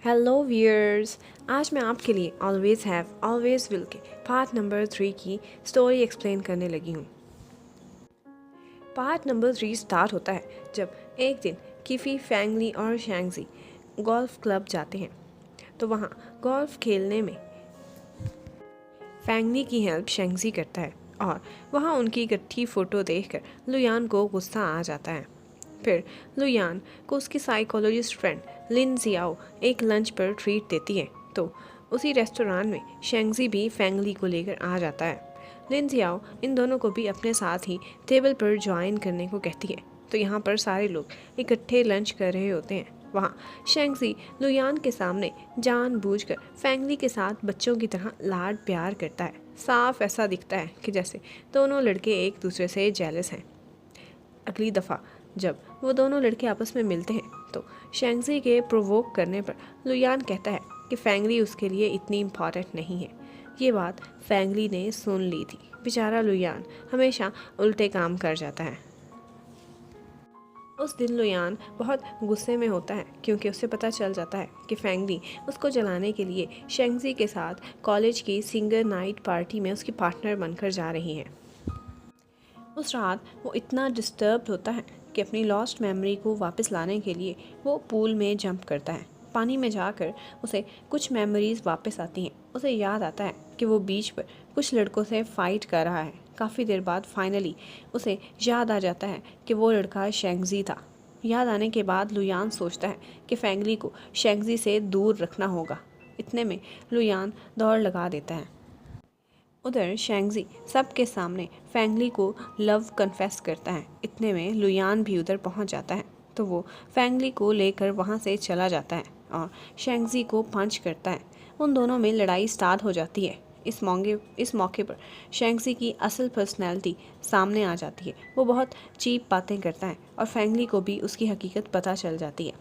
Hello viewers. आज मैं आपके लिए ऑलवेज हैव ऑलवेज विल के पार्ट नंबर 3 की स्टोरी एक्सप्लेन करने लगी हूँ। पार्ट नंबर 3 स्टार्ट होता है जब एक दिन किफ़ी, फैंगली और शैंगजी गोल्फ क्लब जाते हैं। तो वहाँ गोल्फ खेलने में फैंगली की हेल्प शैंगजी करता है और वहाँ उनकी इकट्ठी फ़ोटो देखकर लुयान को गुस्सा आ जाता है। फिर लुयान को उसकी साइकोलॉजिस्ट फ्रेंड लिन जियाओ एक लंच पर ट्रीट देती है। तो उसी रेस्टोरेंट में शेंगजी भी फैंगली को लेकर आ जाता है। लिन जियाओ इन दोनों को भी अपने साथ ही टेबल पर ज्वाइन करने को कहती है। तो यहाँ पर सारे लोग इकट्ठे लंच कर रहे होते हैं। वहाँ शेंगजी लुयान के सामने जानबूझकर फैंगली के साथ बच्चों की तरह लाड प्यार करता है। साफ ऐसा दिखता है कि जैसे दोनों लड़के एक दूसरे से जेलस हैं। अगली दफ़ा जब वो दोनों लड़के आपस में मिलते हैं तो शेंगजी के प्रोवोक करने पर लुयान कहता है कि फैंगली उसके लिए इतनी इम्पॉर्टेंट नहीं है। ये बात फैंगली ने सुन ली थी। बेचारा लुयान हमेशा उल्टे काम कर जाता है। उस दिन लुयान बहुत गुस्से में होता है क्योंकि उसे पता चल जाता है कि फैंगली उसको जलाने के लिए शेंगजी के साथ कॉलेज की सिंगर नाइट पार्टी में उसकी पार्टनर बनकर जा रही है। उस रात वो इतना डिस्टर्ब होता है कि अपनी लॉस्ट मेमोरी को वापस लाने के लिए वो पूल में जंप करता है। पानी में जाकर उसे कुछ मेमोरीज वापस आती हैं। उसे याद आता है कि वो बीच पर कुछ लड़कों से फाइट कर रहा है। काफ़ी देर बाद फाइनली उसे याद आ जाता है कि वो लड़का शेंगजी था। याद आने के बाद लुयान सोचता है कि फैंगली को शेंगजी से दूर रखना होगा। इतने में लुयान दौड़ लगा देता है। उधर शेंगजी सबके सामने फैंगली को लव कन्फेस करता है। इतने में लुयान भी उधर पहुंच जाता है। तो वो फैंगली को लेकर वहां से चला जाता है और शेंगजी को पंच करता है। उन दोनों में लड़ाई स्टार्ट हो जाती है। इस मौके पर शेंगजी की असल पर्सनैलिटी सामने आ जाती है। वो बहुत चीप बातें करता है और फैंगली को भी उसकी हकीकत पता चल जाती है।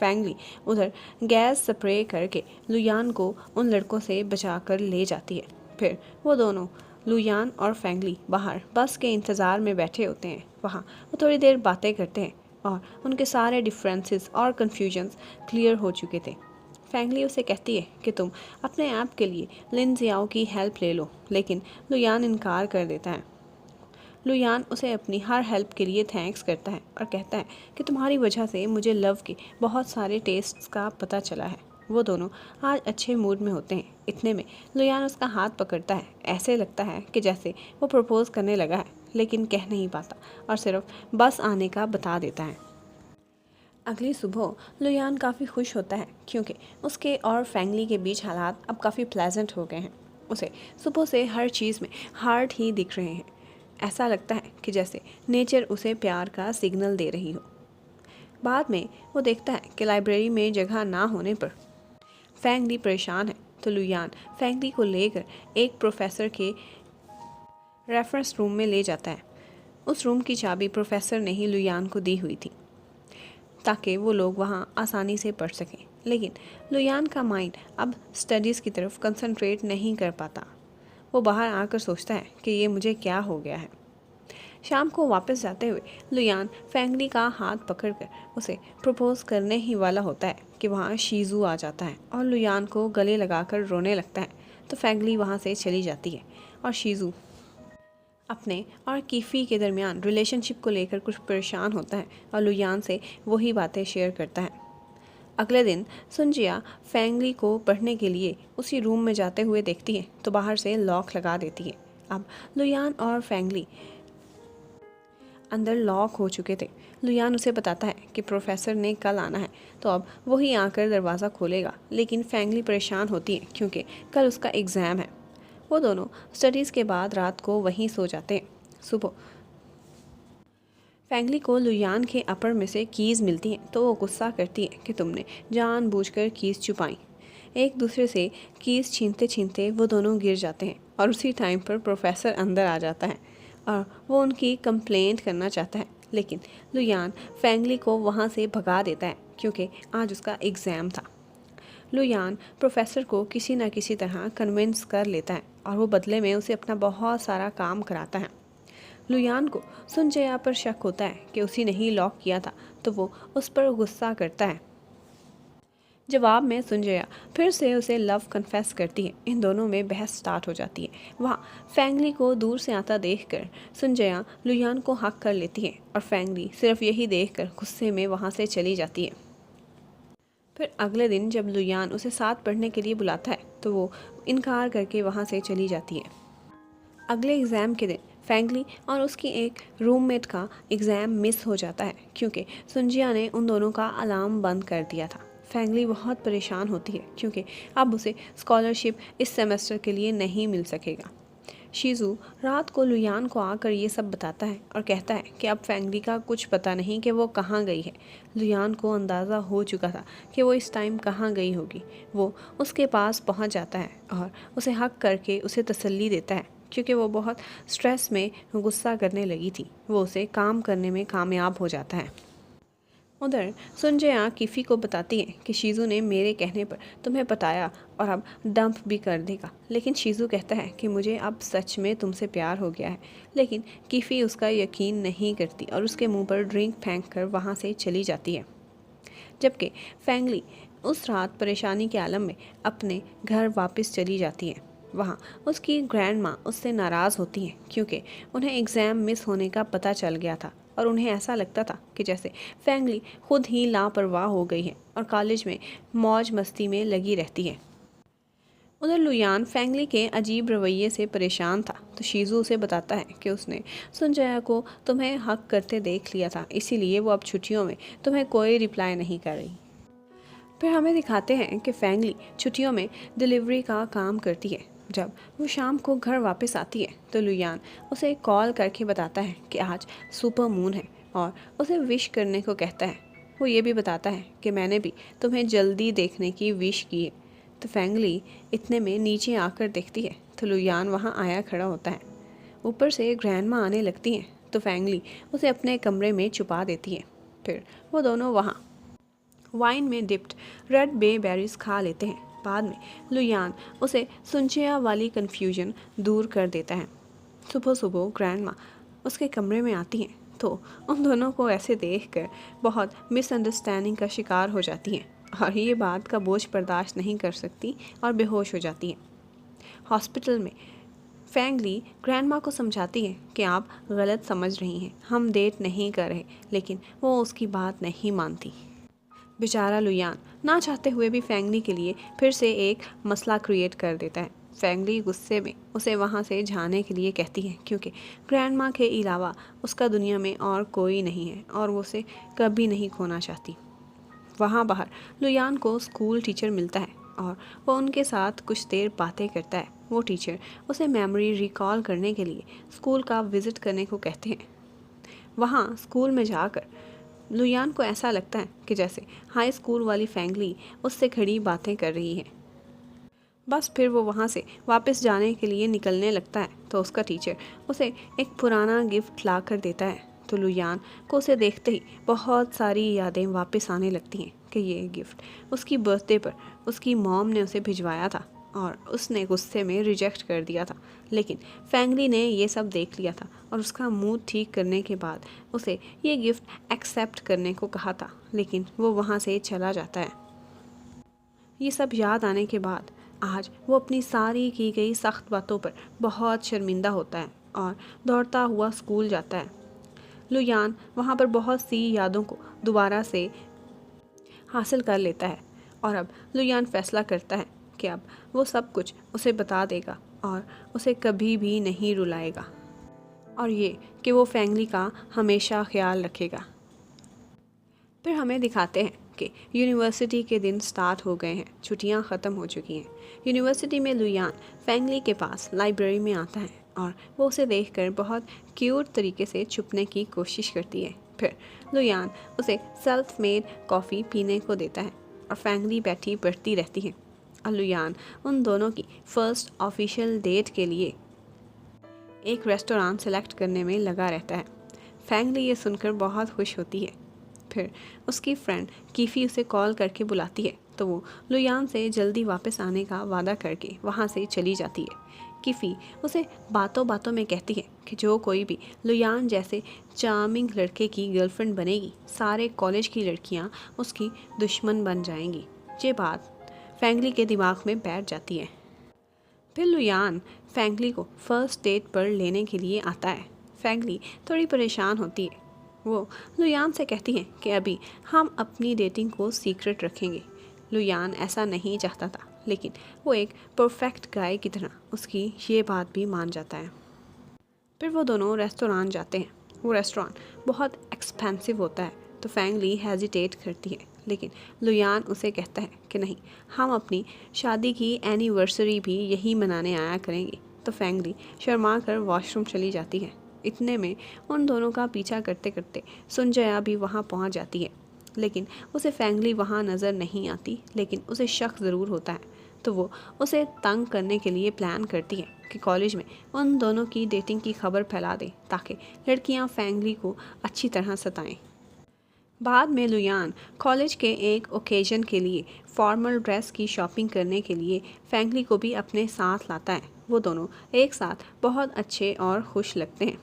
फैंगली उधर गैस स्प्रे करके लुयान को उन लड़कों से बचाकर ले जाती है। फिर वो दोनों लुयान और फैंगली बाहर बस के इंतज़ार में बैठे होते हैं। वहाँ वो थोड़ी देर बातें करते हैं और उनके सारे डिफरेंसेस और कन्फ्यूजन्स क्लियर हो चुके थे। फैंगली उसे कहती है कि तुम अपने आप के लिए लिन जियाओ की हेल्प ले लो, लेकिन लुयान इनकार कर देता है। लुयान उसे अपनी हर हेल्प के लिए थैंक्स करता है और कहता है कि तुम्हारी वजह से मुझे लव के बहुत सारे टेस्ट्स का पता चला है। वो दोनों आज अच्छे मूड में होते हैं। इतने में लुयान उसका हाथ पकड़ता है। ऐसे लगता है कि जैसे वो प्रपोज करने लगा है, लेकिन कह नहीं पाता और सिर्फ बस आने का बता देता है। अगली सुबह लुयान काफ़ी खुश होता है क्योंकि उसके और फैंगली के बीच हालात अब काफ़ी प्लेजेंट हो गए हैं। उसे सुबह से हर चीज़ में हार्ट ही दिख रहे हैं। ऐसा लगता है कि जैसे नेचर उसे प्यार का सिग्नल दे रही हो। बाद में वो देखता है कि लाइब्रेरी में जगह ना होने पर फैंगली परेशान है। तो लुयान फैंगली को लेकर एक प्रोफेसर के रेफरेंस रूम में ले जाता है। उस रूम की चाबी प्रोफेसर ने ही लुयान को दी हुई थी ताकि वो लोग वहाँ आसानी से पढ़ सकें। लेकिन लुयान का माइंड अब स्टडीज़ की तरफ कंसंट्रेट नहीं कर पाता। वो बाहर आकर सोचता है कि ये मुझे क्या हो गया है। शाम को वापस जाते हुए लुयान फैंगली का हाथ पकड़कर उसे प्रपोज करने ही वाला होता है कि वहाँ शीजू आ जाता है और लुयान को गले लगाकर रोने लगता है। तो फैंगली वहाँ से चली जाती है और शीजू अपने और कीफ़ी के दरमियान रिलेशनशिप को लेकर कुछ परेशान होता है और लुयान से वही बातें शेयर करता है। अगले दिन सुनजिया फैंगली को पढ़ने के लिए उसी रूम में जाते हुए देखती है तो बाहर से लॉक लगा देती है। अब लुयान और फैंगली अंदर लॉक हो चुके थे। लुयान उसे बताता है कि प्रोफेसर ने कल आना है तो अब वही आकर दरवाज़ा खोलेगा। लेकिन फैंगली परेशान होती है क्योंकि कल उसका एग्ज़ाम है। वो दोनों स्टडीज़ के बाद रात को वहीं सो जाते हैं। सुबह फैंगली को लुयान के अपर में से कीज़ मिलती हैं तो वो गुस्सा करती है कि तुमने जानबूझकर कीज़ छुपाई। एक दूसरे से कीज़ छीनते छीनते वो दोनों गिर जाते हैं और उसी टाइम पर प्रोफेसर अंदर आ जाता है और वो उनकी कंप्लेंट करना चाहता है। लेकिन लुयान फैंगली को वहाँ से भगा देता है क्योंकि आज उसका एग्ज़ाम था। लुयान प्रोफेसर को किसी न किसी तरह कन्विंस कर लेता है और वो बदले में उसे अपना बहुत सारा काम कराता है। लुयान को सुनजया पर शक होता है कि उसी ने ही लॉक किया था तो वो उस पर गुस्सा करता है। जवाब में सुंजया फिर से उसे लव कन्फेस करती है। इन दोनों में बहस स्टार्ट हो जाती है। वहाँ फैंगली को दूर से आता देखकर सुंजया लुयान को हक कर लेती है और फैंगली सिर्फ यही देखकर गुस्से में वहाँ से चली जाती है। फिर अगले दिन जब लुयान उसे साथ पढ़ने के लिए बुलाता है तो वो इनकार करके वहाँ से चली जाती है। अगले एग्ज़ाम के दिन फैंगली और उसकी एक रूममेट का एग्ज़ाम मिस हो जाता है क्योंकि सुंजिया ने उन दोनों का अलार्म बंद कर दिया था। फैंगली बहुत परेशान होती है क्योंकि अब उसे स्कॉलरशिप इस सेमेस्टर के लिए नहीं मिल सकेगा। शीजू रात को लुयान को आकर ये सब बताता है और कहता है कि अब फैंगली का कुछ पता नहीं कि वो कहाँ गई है। लुयान को अंदाज़ा हो चुका था कि वो इस टाइम कहाँ गई होगी। वो उसके पास पहुँच जाता है और उसे हक करके उसे तसल्ली देता है क्योंकि वो बहुत स्ट्रेस में गुस्सा करने लगी थी। वो उसे काम करने में कामयाब हो जाता है। उधर सुंजया किफ़ी को बताती है कि शीज़ू ने मेरे कहने पर तुम्हें बताया और अब डंप भी कर देगा। लेकिन शीज़ू कहता है कि मुझे अब सच में तुमसे प्यार हो गया है। लेकिन किफ़ी उसका यकीन नहीं करती और उसके मुंह पर ड्रिंक फेंक कर वहाँ से चली जाती है। जबकि फैंगली उस रात परेशानी के आलम में अपने घर वापस चली जाती है। वहाँ उसकी ग्रैंड माँ उससे नाराज़ होती हैं क्योंकि उन्हें एग्ज़ाम मिस होने का पता चल गया था और उन्हें ऐसा लगता था कि जैसे फैंगली खुद ही लापरवाह हो गई है और कॉलेज में मौज मस्ती में लगी रहती है। उधर लुयान फैंगली के अजीब रवैये से परेशान था तो शीजू उसे बताता है कि उसने सुंजया को तुम्हें हक करते देख लिया था, इसीलिए वो अब छुट्टियों में तुम्हें कोई रिप्लाई नहीं कर रही। फिर हमें दिखाते हैं कि फैंगली छुट्टियों में डिलीवरी का काम करती है। जब वो शाम को घर वापस आती है तो लुयान उसे कॉल करके बताता है कि आज सुपर मून है और उसे विश करने को कहता है। वो ये भी बताता है कि मैंने भी तुम्हें जल्दी देखने की विश की है। तो फैंगली इतने में नीचे आकर देखती है तो लुयान वहाँ आया खड़ा होता है। ऊपर से ग्रैंडमा आने लगती हैं तो फैंगली उसे अपने कमरे में छुपा देती है। फिर वो दोनों वहाँ वाइन में डिप्ड रेड बे बेरीज खा लेते हैं। बाद में लुयान उसे सुंचिया वाली कन्फ्यूजन दूर कर देता है। सुबह सुबह ग्रैंडमा उसके कमरे में आती हैं तो उन दोनों को ऐसे देखकर बहुत मिसअंडरस्टैंडिंग का शिकार हो जाती हैं और ये बात का बोझ बर्दाश्त नहीं कर सकती और बेहोश हो जाती हैं। हॉस्पिटल में फैंगली ग्रैंडमा को समझाती है कि आप गलत समझ रही हैं, हम डेट नहीं कर रहे, लेकिन वो उसकी बात नहीं मानती। बेचारा लुयान ना चाहते हुए भी फैंगली के लिए फिर से एक मसला क्रिएट कर देता है। फैंगली गुस्से में उसे वहाँ से जाने के लिए कहती है क्योंकि ग्रैंडमा के अलावा उसका दुनिया में और कोई नहीं है और वो उसे कभी नहीं खोना चाहती। वहाँ बाहर लुयान को स्कूल टीचर मिलता है और वो उनके साथ कुछ देर बातें करता है। वो टीचर उसे मेमोरी रिकॉल करने के लिए स्कूल का विज़िट करने को कहते हैं। वहाँ स्कूल में जाकर लुयान को ऐसा लगता है कि जैसे हाई स्कूल वाली फैंगली उससे खड़ी बातें कर रही है। बस फिर वो वहाँ से वापस जाने के लिए निकलने लगता है तो उसका टीचर उसे एक पुराना गिफ्ट ला कर देता है। तो लुयान को उसे देखते ही बहुत सारी यादें वापस आने लगती हैं कि ये गिफ्ट उसकी बर्थडे पर उसकी मॉम ने उसे भिजवाया था और उसने गुस्से में रिजेक्ट कर दिया था। लेकिन फैंगली ने ये सब देख लिया था और उसका मूड ठीक करने के बाद उसे ये गिफ्ट एक्सेप्ट करने को कहा था, लेकिन वो वहाँ से चला जाता है। ये सब याद आने के बाद आज वो अपनी सारी की गई सख्त बातों पर बहुत शर्मिंदा होता है और दौड़ता हुआ स्कूल जाता है। लुयान वहाँ पर बहुत सी यादों को दोबारा से हासिल कर लेता है और अब लुयान फैसला करता है कि अब वो सब कुछ उसे बता देगा और उसे कभी भी नहीं रुलाएगा और ये कि वो फैंगली का हमेशा ख्याल रखेगा। फिर हमें दिखाते हैं कि यूनिवर्सिटी के दिन स्टार्ट हो गए हैं, छुट्टियां ख़त्म हो चुकी हैं। यूनिवर्सिटी में लुयान फैंगली के पास लाइब्रेरी में आता है और वो उसे देखकर बहुत क्यूट तरीके से छुपने की कोशिश करती है। फिर लुयान उसे सेल्फ मेड कॉफ़ी पीने को देता है और फैंगली बैठी पढ़ती रहती है और लुयान उन दोनों की फ़र्स्ट ऑफिशियल डेट के लिए एक रेस्टोरेंट सेलेक्ट करने में लगा रहता है। फैंगली ये सुनकर बहुत खुश होती है। फिर उसकी फ्रेंड कीफ़ी उसे कॉल करके बुलाती है तो वो लुयान से जल्दी वापस आने का वादा करके वहाँ से चली जाती है। कीफ़ी उसे बातों बातों में कहती है कि जो कोई भी लुयान जैसे चार्मिंग लड़के की गर्लफ्रेंड बनेगी, सारे कॉलेज की लड़कियाँ उसकी दुश्मन बन जाएंगी। ये बात फैंगली के दिमाग में बैठ जाती है। फिर लुयान फैंगली को फर्स्ट डेट पर लेने के लिए आता है। फैंगली थोड़ी परेशान होती है। वो लुयान से कहती है कि अभी हम अपनी डेटिंग को सीक्रेट रखेंगे। लुयान ऐसा नहीं चाहता था, लेकिन वो एक परफेक्ट गाय की तरह उसकी ये बात भी मान जाता है। फिर वो दोनों रेस्टोरेंट जाते हैं। वो रेस्टोरेंट बहुत एक्सपेंसिव होता है, तो फैंगली हेजिटेट करती है, लेकिन लुयान उसे कहता है कि नहीं, हम अपनी शादी की एनिवर्सरी भी यही मनाने आया करेंगे। तो फैंगली शर्मा कर वॉशरूम चली जाती है। इतने में उन दोनों का पीछा करते करते सुंजया भी वहाँ पहुँच जाती है, लेकिन उसे फैंगली वहाँ नज़र नहीं आती, लेकिन उसे शक ज़रूर होता है। तो वो उसे तंग करने के लिए प्लान करती है कि कॉलेज में उन दोनों की डेटिंग की खबर फैला दे, ताकि लड़कियां फैंगली को अच्छी तरह सताएं। बाद में लुयान कॉलेज के एक ओकेजन के लिए फॉर्मल ड्रेस की शॉपिंग करने के लिए फैंगली को भी अपने साथ लाता है। वो दोनों एक साथ बहुत अच्छे और खुश लगते हैं।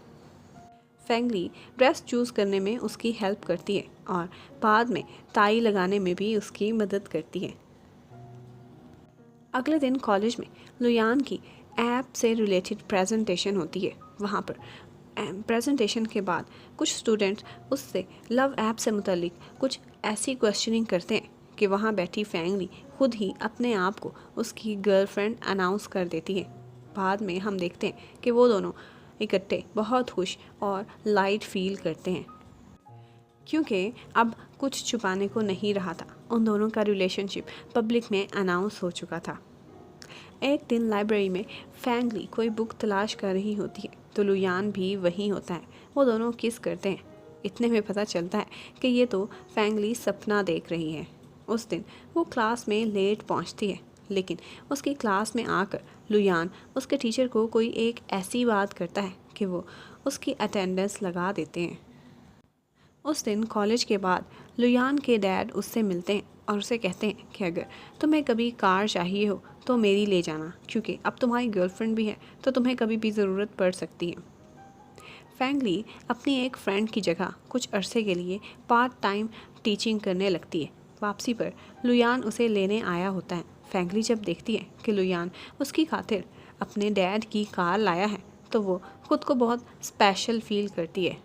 फैंगली ड्रेस चूज़ करने में उसकी हेल्प करती है और बाद में टाई लगाने में भी उसकी मदद करती है। अगले दिन कॉलेज में लुयान की ऐप से रिलेटेड प्रेजेंटेशन होती है। वहाँ पर प्रेजेंटेशन के बाद कुछ स्टूडेंट्स उससे लव ऐप से मुतल्लिक कुछ ऐसी क्वेश्चनिंग करते हैं कि वहाँ बैठी फैंगली खुद ही अपने आप को उसकी गर्लफ्रेंड अनाउंस कर देती है। बाद में हम देखते हैं कि वो दोनों इकट्ठे बहुत खुश और लाइट फील करते हैं, क्योंकि अब कुछ छुपाने को नहीं रहा था। उन दोनों का रिलेशनशिप पब्लिक में अनाउंस हो चुका था। एक दिन लाइब्रेरी में फैंगली कोई बुक तलाश कर रही होती है, तो लुयान भी वहीं होता है। वो दोनों किस करते हैं। इतने में पता चलता है कि ये तो फैंगली सपना देख रही है। उस दिन वो क्लास में लेट पहुंचती है, लेकिन उसकी क्लास में आकर लुयान उसके टीचर को कोई एक ऐसी बात करता है कि वो उसकी अटेंडेंस लगा देते हैं। उस दिन कॉलेज के बाद लुयान के डैड उससे मिलते हैं और उसे कहते हैं कि अगर तुम्हें कभी कार चाहिए हो तो मेरी ले जाना, क्योंकि अब तुम्हारी गर्लफ्रेंड भी है, तो तुम्हें कभी भी ज़रूरत पड़ सकती है। फैंगली अपनी एक फ्रेंड की जगह कुछ अरसे के लिए पार्ट टाइम टीचिंग करने लगती है। वापसी पर लुयान उसे लेने आया होता है। फैंगली जब देखती है कि लुयान उसकी खातिर अपने डैड की कार लाया है, तो वो खुद को बहुत स्पेशल फील करती है।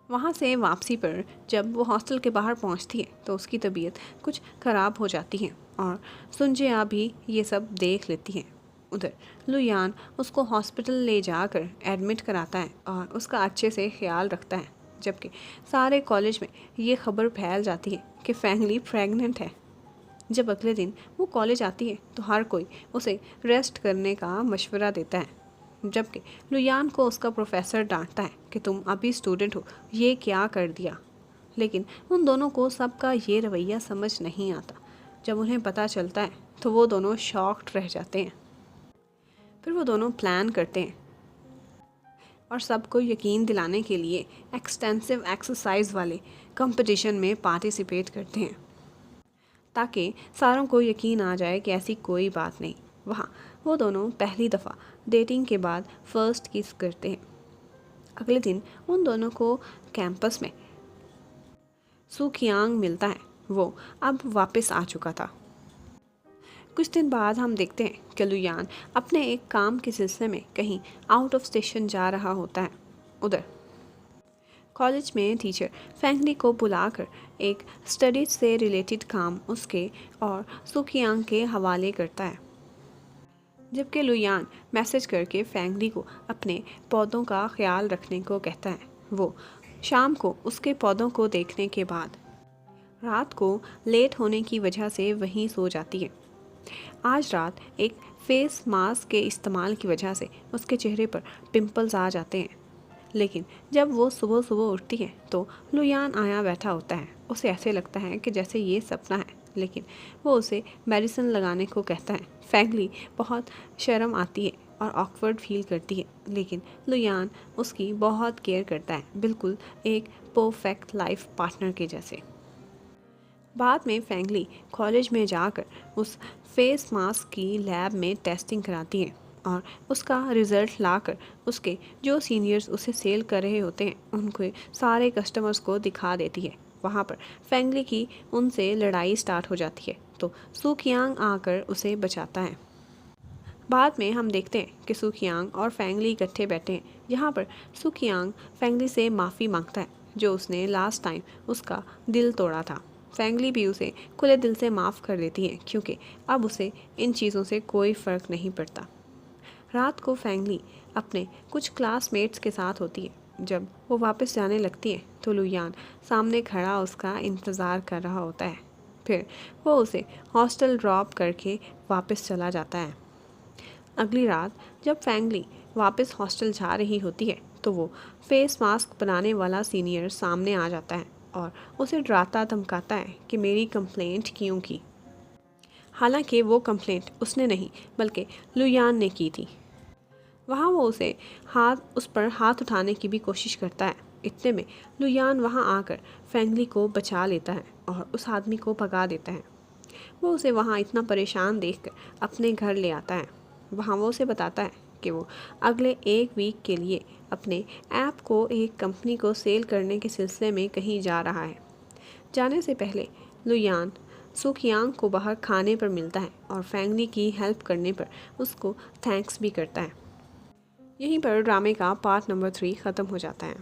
वहाँ से वापसी पर जब वो हॉस्टल के बाहर पहुँचती है, तो उसकी तबीयत कुछ ख़राब हो जाती है और सुंजया भी ये सब देख लेती है। उधर लुयान उसको हॉस्पिटल ले जाकर एडमिट कराता है और उसका अच्छे से ख्याल रखता है, जबकि सारे कॉलेज में ये खबर फैल जाती है कि फैंगली प्रेग्नेंट है। जब अगले दिन वो कॉलेज आती है, तो हर कोई उसे रेस्ट करने का मशवरा देता है, जबकि लुयान को उसका प्रोफेसर डांटता है कि तुम अभी स्टूडेंट हो, ये क्या कर दिया। लेकिन उन दोनों को सबका ये रवैया समझ नहीं आता। जब उन्हें पता चलता है, तो वो दोनों शॉक्ड रह जाते हैं। फिर वो दोनों प्लान करते हैं और सबको यकीन दिलाने के लिए एक्सटेंसिव एक्सरसाइज वाले कंपटीशन में पार्टिसिपेट करते हैं, ताकि सारों को यकीन आ जाए कि ऐसी कोई बात नहीं। वहाँ वो दोनों पहली दफ़ा डेटिंग के बाद फर्स्ट किस करते हैं। अगले दिन उन दोनों को कैंपस में सुखियांग मिलता है। वो अब वापस आ चुका था। कुछ दिन बाद हम देखते हैं कि लुयान अपने एक काम के सिलसिले में कहीं आउट ऑफ स्टेशन जा रहा होता है। उधर कॉलेज में टीचर फैंगली को बुलाकर एक स्टडीज से रिलेटेड काम उसके और सुखियांग के हवाले करता है, जबकि लुयान मैसेज करके फैंगली को अपने पौधों का ख्याल रखने को कहता है। वो शाम को उसके पौधों को देखने के बाद रात को लेट होने की वजह से वहीं सो जाती है। आज रात एक फेस मास्क के इस्तेमाल की वजह से उसके चेहरे पर पिंपल्स आ जाते हैं, लेकिन जब वो सुबह सुबह उठती है तो लुयान आया बैठा होता है। उसे ऐसे लगता है कि जैसे ये सपना है, लेकिन वो उसे मेडिसिन लगाने को कहता है। फैंगली बहुत शर्म आती है और ऑकवर्ड फील करती है, लेकिन लुयान उसकी बहुत केयर करता है, बिल्कुल एक परफेक्ट लाइफ पार्टनर के जैसे। बाद में फैंगली कॉलेज में जाकर उस फेस मास्क की लैब में टेस्टिंग कराती है और उसका रिज़ल्ट लाकर उसके जो सीनियर्स उसे सेल कर रहे होते हैं उनको सारे कस्टमर्स को दिखा देती है। वहाँ पर फेंगली की उनसे लड़ाई स्टार्ट हो जाती है, तो सू कियांग आकर उसे बचाता है। बाद में हम देखते हैं कि सू कियांग और फेंगली इकट्ठे बैठे हैं। यहाँ पर सू कियांग फेंगली से माफ़ी मांगता है जो उसने लास्ट टाइम उसका दिल तोड़ा था। फेंगली भी उसे खुले दिल से माफ़ कर देती है क्योंकि अब उसे इन चीज़ों से कोई फ़र्क नहीं पड़ता। रात को फेंगली अपने कुछ क्लासमेट्स के साथ होती है। जब वो वापस जाने लगती है तो लुयान सामने खड़ा उसका इंतज़ार कर रहा होता है। फिर वो उसे हॉस्टल ड्रॉप करके वापस चला जाता है। अगली रात जब फेंगली वापस हॉस्टल जा रही होती है तो वो फेस मास्क बनाने वाला सीनियर सामने आ जाता है और उसे डराता धमकाता है कि मेरी कंप्लेंट क्यों की। हालांकि वो कंप्लेंट उसने नहीं बल्कि लुयान ने की थी। वहाँ वो उस पर हाथ उठाने की भी कोशिश करता है। इतने में लुयान वहाँ आकर फेंगली को बचा लेता है और उस आदमी को भगा देता है। वो उसे वहाँ इतना परेशान देखकर अपने घर ले आता है। वहाँ वो उसे बताता है कि वो अगले 1 वीक के लिए अपने ऐप को एक कंपनी को सेल करने के सिलसिले में कहीं जा रहा है। जाने से पहले लुयान सू कियांग को बाहर खाने पर मिलता है और फेंगली की हेल्प करने पर उसको थैंक्स भी करता है। यहीं पर ड्रामे का पार्ट नंबर 3 ख़त्म हो जाता है।